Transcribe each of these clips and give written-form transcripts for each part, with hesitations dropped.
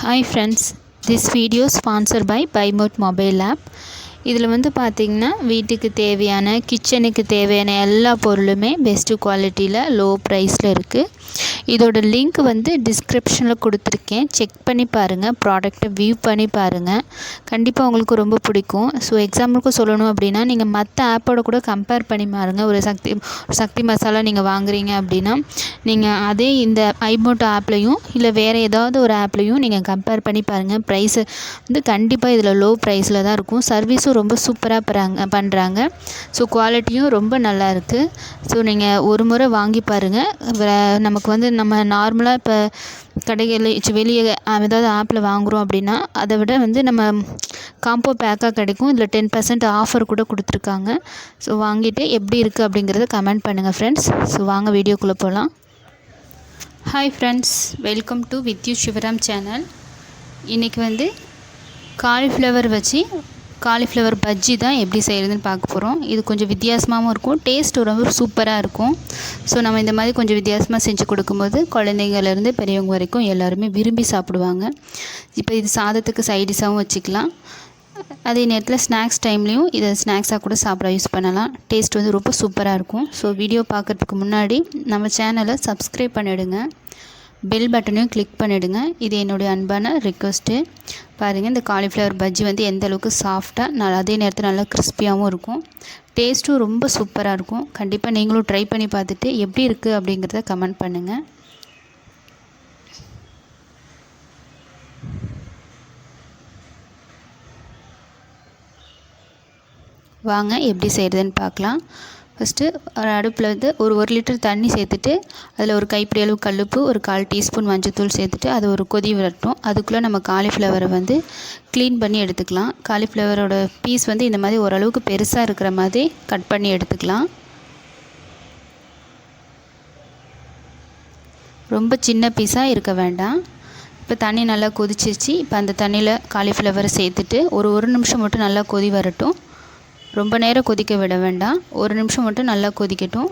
Hi friends, this video is sponsored by Buymote mobile app. இதில் வந்து பார்த்திங்கன்னா வீட்டுக்கு தேவையான கிச்சனுக்கு தேவையான எல்லா பொருளுமே பெஸ்ட்டு குவாலிட்டியில் லோ ப்ரைஸில் இருக்குது. இதோட லிங்க் வந்து டிஸ்கிரிப்ஷனில் கொடுத்துருக்கேன். செக் பண்ணி பாருங்கள், ப்ராடக்ட்டை வியூ பண்ணி பாருங்கள். கண்டிப்பாக உங்களுக்கு ரொம்ப பிடிக்கும். ஸோ எக்ஸாம்பிளுக்கு சொல்லணும் அப்படின்னா நீங்கள் மற்ற ஆப்போட கூட கம்பேர் பண்ணி பாருங்கள். ஒரு சக்தி மசாலா நீங்கள் வாங்குறீங்க அப்படின்னா நீங்கள் அதே இந்த பைமோட் ஆப்லேயும் இல்லை வேறு ஏதாவது ஒரு ஆப்லேயும் நீங்கள் கம்பேர் பண்ணி பாருங்கள். ப்ரைஸு வந்து கண்டிப்பாக இதில் லோ ப்ரைஸில் தான் இருக்கும். சர்வீஸும் ரொம்ப சூப்பராக பண்ணுறாங்க. ஸோ குவாலிட்டியும் ரொம்ப நல்லா இருக்குது. ஸோ நீங்கள் ஒரு முறை வாங்கி பாருங்கள். நமக்கு வந்து நம்ம நார்மலாக இப்போ கடைகளில் வெளியே ஏதாவது ஆப்பில் வாங்குகிறோம் அப்படின்னா அதை விட வந்து நம்ம காம்போ பேக்காக கிடைக்கும். இதில் 10% ஆஃபர் கூட கொடுத்துருக்காங்க. ஸோ வாங்கிட்டு எப்படி இருக்குது அப்படிங்கிறத கமெண்ட் பண்ணுங்கள் ஃப்ரெண்ட்ஸ். ஸோ வாங்க வீடியோக்குள்ளே போகலாம். Hi friends, welcome to with you Sivaram channel. இன்றைக்கி வந்து காலிஃப்ளவர் பஜ்ஜி தான் எப்படி செய்கிறதுன்னு பார்க்க போகிறோம். இது கொஞ்சம் வித்தியாசமாகவும் இருக்கும், டேஸ்ட் ரொம்ப சூப்பராக இருக்கும். ஸோ நம்ம இந்த மாதிரி கொஞ்சம் வித்தியாசமாக செஞ்சு கொடுக்கும்போது குழந்தைங்கள்லேருந்து பெரியவங்க வரைக்கும் எல்லாருமே விரும்பி சாப்பிடுவாங்க. இப்போ இது சாதத்துக்கு சைடிஷாகவும் வச்சுக்கலாம். அதே நேரத்தில் ஸ்நாக்ஸ் டைம்லேயும் இதை ஸ்நாக்ஸாக கூட சாப்பிட யூஸ் பண்ணலாம். டேஸ்ட் வந்து ரொம்ப சூப்பராக இருக்கும். ஸோ வீடியோ பார்க்குறதுக்கு முன்னாடி நம்ம சேனலை சப்ஸ்கிரைப் பண்ணிவிடுங்க, பெல் பட்டனையும் கிளிக் பண்ணிவிடுங்க. இது என்னுடைய அன்பான ரிக்வெஸ்ட்டு. பாருங்கள், இந்த காலிஃப்ளவர் பஜ்ஜி வந்து எந்த அளவுக்கு சாஃப்டாக அதே நேரத்தில் நல்லா கிறிஸ்பியாகவும் இருக்கும். டேஸ்ட்டும் ரொம்ப சூப்பராக இருக்கும். கண்டிப்பாக நீங்களும் ட்ரை பண்ணி பார்த்துட்டு எப்படி இருக்குது அப்படிங்கிறத கமெண்ட் பண்ணுங்கள். வாங்க எப்படி செய்கிறதுன்னு பார்க்கலாம். ஃபஸ்ட்டு ஒரு அடுப்பில் வந்து ஒரு லிட்டர் தண்ணி சேர்த்துட்டு அதில் ஒரு கைப்பிடி அளவு கல்லுப்பு, ஒரு 1/4 டீஸ்பூன் மஞ்சள்தூள் சேர்த்துட்டு அது ஒரு கொதி வரட்டும். அதுக்குள்ளே நம்ம காலிஃப்ளவரை வந்து க்ளீன் பண்ணி எடுத்துக்கலாம். காலிஃப்ளவரோட பீஸ் வந்து இந்த மாதிரி ஓரளவுக்கு பெருசாக இருக்கிற மாதிரி கட் பண்ணி எடுத்துக்கலாம். ரொம்ப சின்ன பீஸாக இருக்க வேண்டாம். இப்போ தண்ணி நல்லா கொதிச்சிருச்சு. இப்போ அந்த தண்ணியில் காலிஃப்ளவரை சேர்த்துட்டு ஒரு நிமிஷம் மட்டும் நல்லா கொதி வரட்டும். ரொம்ப நேரம் கொதிக்க விட வேண்டாம், ஒரு நிமிஷம் மட்டும் நல்லா கொதிக்கட்டும்.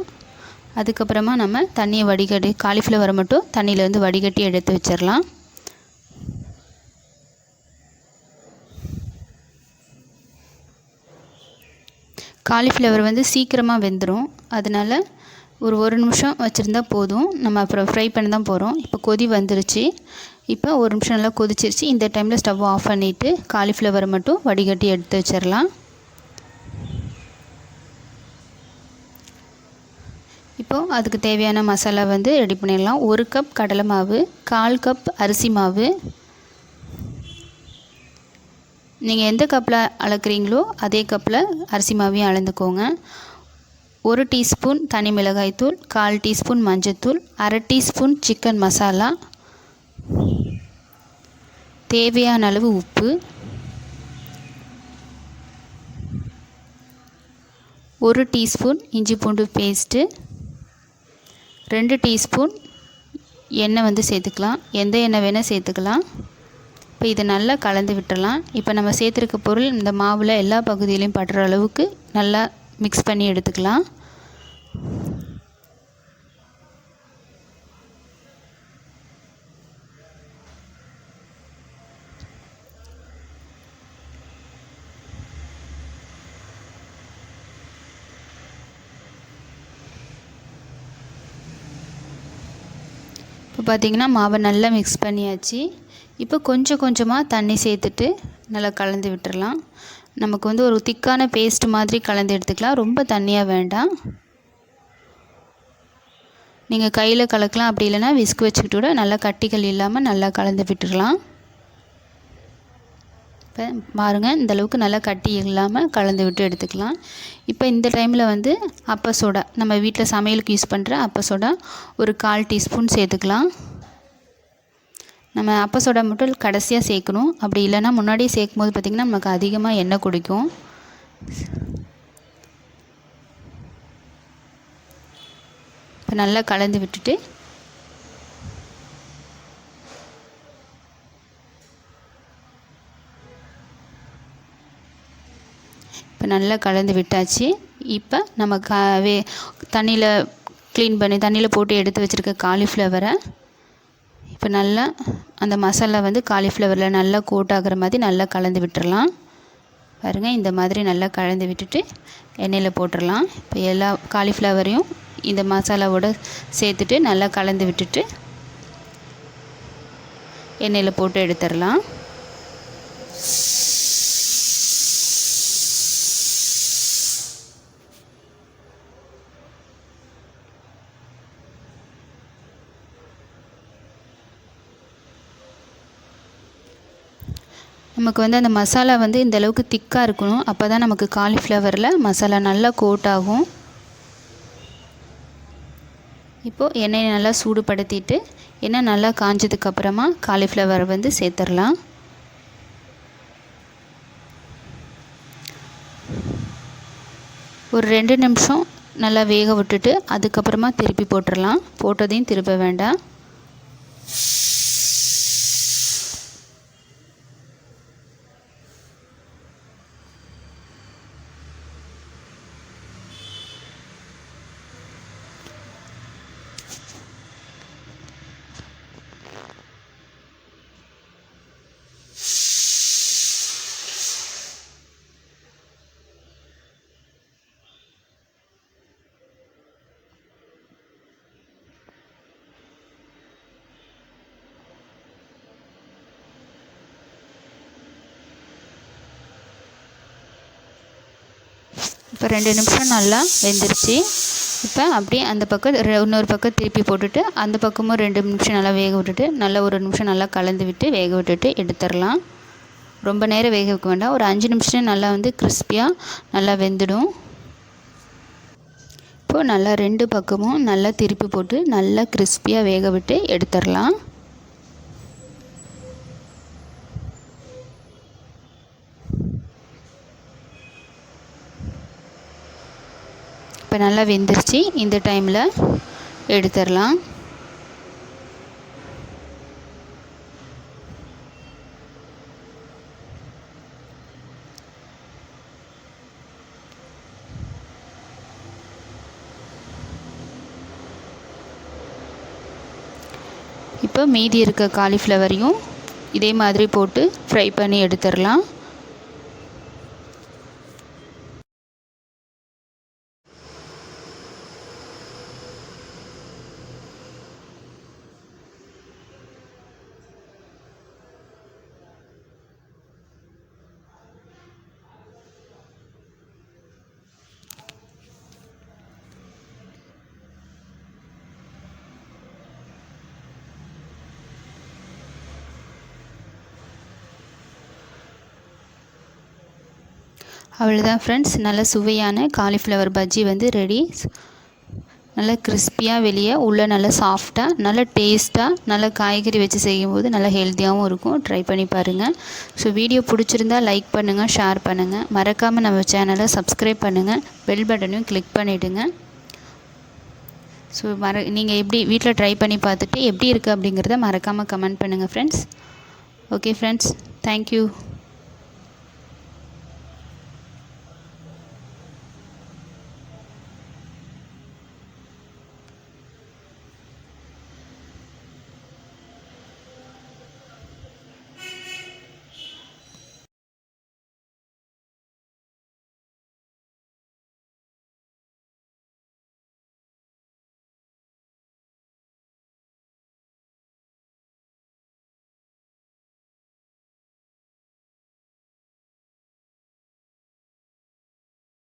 அதுக்கப்புறமா நம்ம தண்ணியை காலிஃப்ளவரை மட்டும் தண்ணியிலேருந்து வடிகட்டி எடுத்து வச்சிடலாம். காலிஃப்ளவர் வந்து சீக்கிரமாக வெந்துடும். அதனால் ஒரு நிமிஷம் வச்சுருந்தா போதும். நம்ம அப்புறம் ஃப்ரை பண்ண தான் போகிறோம். இப்போ கொதி வந்துருச்சு. இப்போ ஒரு நிமிஷம் நல்லா கொதிச்சிருச்சு. இந்த டைமில் ஸ்டவ் ஆஃப் பண்ணிவிட்டு காலிஃப்ளவரை மட்டும் வடிகட்டி எடுத்து வச்சிடலாம். இப்போது அதுக்கு தேவையான மசாலா வந்து ரெடி பண்ணிடலாம். 1 கப் கடலை மாவு, 1/4 கப் அரிசி மாவு. நீங்கள் எந்த கப்பில் அளக்குறீங்களோ அதே கப்பில் அரிசி மாவையும் அளந்துக்கோங்க. 1 டீஸ்பூன் தனி மிளகாய்த்தூள், 1/4 டீஸ்பூன் மஞ்சள்தூள், 1/2 டீஸ்பூன் சிக்கன் மசாலா, தேவையான அளவு உப்பு, 1 டீஸ்பூன் இஞ்சி பூண்டு பேஸ்ட்டு, 2 டீஸ்பூன் எண்ணெய் வந்து சேர்த்துக்கலாம். எந்த எண்ணெய் வேணால் சேர்த்துக்கலாம். இப்போ இதை நல்லா கலந்து விட்டுடலாம். இப்போ நம்ம சேர்த்துருக்க பொருள் இந்த மாவில் எல்லா பகுதியிலையும் படுற அளவுக்கு நல்லா மிக்ஸ் பண்ணி எடுத்துக்கலாம். இப்போ பார்த்திங்கன்னா மாவை நல்லா மிக்ஸ் பண்ணியாச்சு. இப்போ கொஞ்சம் கொஞ்சமாக தண்ணி சேர்த்துட்டு நல்லா கலந்து விட்டுறலாம். நமக்கு வந்து ஒரு திக்கான பேஸ்ட் மாதிரி கலந்து எடுத்துக்கலாம். ரொம்ப தண்ணியாக வேண்டாம். நீங்கள் கையில் கலக்கலாம், அப்படி இல்லைன்னா விஸ்க் வச்சுக்கிட்டு கூட நல்லா கட்டிகள் இல்லாமல் நல்லா கலந்து விட்டுடலாம். இப்போ பாருங்கள், இந்தளவுக்கு நல்லா கட்டி இல்லாமல் கலந்து விட்டு எடுத்துக்கலாம். இப்போ இந்த டைமில் வந்து அப்ப சோடா, நம்ம வீட்டில் சமையலுக்கு யூஸ் பண்ணுற அப்ப சோடா ஒரு 1/4 டீஸ்பூன் சேர்த்துக்கலாம். நம்ம அப்ப சோடா மட்டும் கடைசியாக சேர்க்கணும். அப்படி இல்லைன்னா முன்னாடியே சேர்க்கும் போது பார்த்திங்கன்னா நமக்கு அதிகமாக எண்ணெய் குடிக்கும். இப்போ நல்லா கலந்து விட்டுட்டு இப்போ நல்லா கலந்து விட்டாச்சு. இப்போ நம்ம தண்ணியில் போட்டு எடுத்து வச்சுருக்க காலிஃப்ளவரை இப்போ நல்லா அந்த மசாலா வந்து காலிஃப்ளவரில் நல்லா கோட் ஆகிற மாதிரி நல்லா கலந்து விட்டுறலாம். பாருங்கள், இந்த மாதிரி நல்லா கலந்து விட்டுட்டு எண்ணெயில் போட்டுடலாம். இப்போ எல்லா காலிஃப்ளவரையும் இந்த மசாலாவோடு சேர்த்துட்டு நல்லா கலந்து விட்டுட்டு எண்ணெயில் போட்டு எடுத்துடலாம். நமக்கு வந்து அந்த மசாலா வந்து இந்த அளவுக்கு திக்காக இருக்கணும். அப்போ தான் நமக்கு காலிஃப்ளவரில் மசாலா நல்லா கோட் ஆகும். இப்போது எண்ணெயை நல்லா சூடுபடுத்திட்டு எண்ணெய் நல்லா காஞ்சதுக்கப்புறமா காலிஃப்ளவர் வந்து சேர்த்துடலாம். ஒரு 2 நிமிஷம் நல்லா வேக விட்டுட்டு அதுக்கப்புறமா திருப்பி போட்டுடலாம். போட்டதையும் திருப்ப வேண்டாம். இப்போ 2 நிமிஷம் நல்லா வெந்துருச்சு. இப்போ அப்படியே அந்த பக்கம் இன்னொரு பக்கம் திருப்பி போட்டுட்டு அந்த பக்கமும் 2 நிமிஷம் நல்லா வேக விட்டுட்டு நல்லா ஒரு நிமிஷம் நல்லா கலந்து விட்டு வேக விட்டுட்டு எடுத்துடலாம். ரொம்ப நேரம் வேக வைக்க வேண்டாம். ஒரு 5 நிமிஷம் நல்லா வந்து கிறிஸ்பியாக நல்லா வெந்துடும். இப்போது நல்லா 2 பக்கமும் நல்லா திருப்பி போட்டு நல்லா கிறிஸ்பியாக வேக விட்டு எடுத்துடலாம். இப்போ நல்லா வெந்துருச்சு. இந்த டைமில் எடுத்துடலாம். இப்போ மீதி இருக்க காலிஃப்ளவரையும் இதே மாதிரி போட்டு ஃப்ரை பண்ணி எடுத்துடலாம். அவ்வளோதான் ஃப்ரெண்ட்ஸ், நல்ல சுவையான காலிஃப்ளவர் பஜ்ஜி வந்து ரெடி. நல்லா கிறிஸ்பியாக வெளியே உள்ளே நல்லா சாஃப்டாக நல்லா டேஸ்ட்டாக நல்லா காய்கறி வச்சு செய்யும்போது நல்லா ஹெல்த்தியாகவும் இருக்கும். ட்ரை பண்ணி பாருங்கள். ஸோ வீடியோ பிடிச்சிருந்தா லைக் பண்ணுங்கள், ஷேர் பண்ணுங்கள். மறக்காமல் நம்ம சேனலை சப்ஸ்கிரைப் பண்ணுங்கள். பெல் பட்டனையும் கிளிக் பண்ணிவிடுங்க. ஸோ நீங்கள் எப்படி வீட்டில் ட்ரை பண்ணி பார்த்துட்டு எப்படி இருக்குது அப்படிங்கிறத மறக்காமல் கமெண்ட் பண்ணுங்கள் ஃப்ரெண்ட்ஸ். Okay friends, thank you.